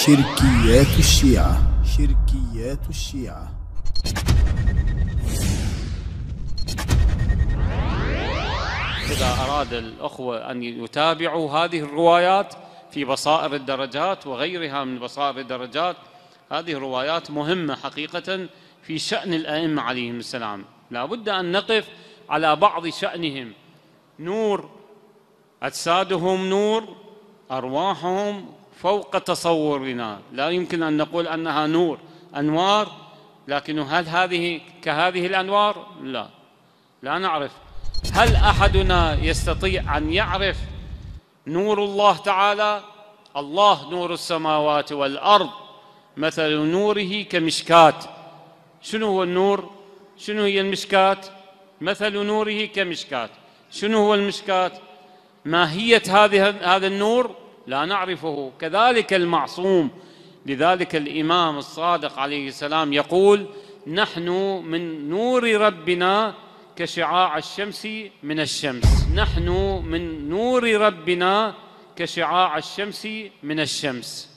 شركيات الشيعة. شركيات الشيعة. إذا أراد الأخوة أن يتابعوا هذه الروايات في بصائر الدرجات وغيرها من بصائر الدرجات، هذه الروايات مهمة حقيقة في شأن الأئمة عليهم السلام. لا بد أن نقف على بعض شأنهم. نور، أجسادهم نور، أرواحهم فوق تصورنا، لا يمكن أن نقول أنها نور، أنوار، لكن هل هذه كهذه الأنوار؟ لا نعرف. هل أحدنا يستطيع أن يعرف نور الله تعالى؟ الله نور السماوات والأرض، مثل نوره كمشكاة. شنو هو النور؟ شنو هي المشكاة؟ مثل نوره كمشكاة. شنو هو المشكاة؟ ماهية هذا النور لا نعرفه. كذلك المعصوم. لذلك الإمام الصادق عليه السلام يقول: نحن من نور ربنا كشعاع الشمس من الشمس. نحن من نور ربنا كشعاع الشمس من الشمس.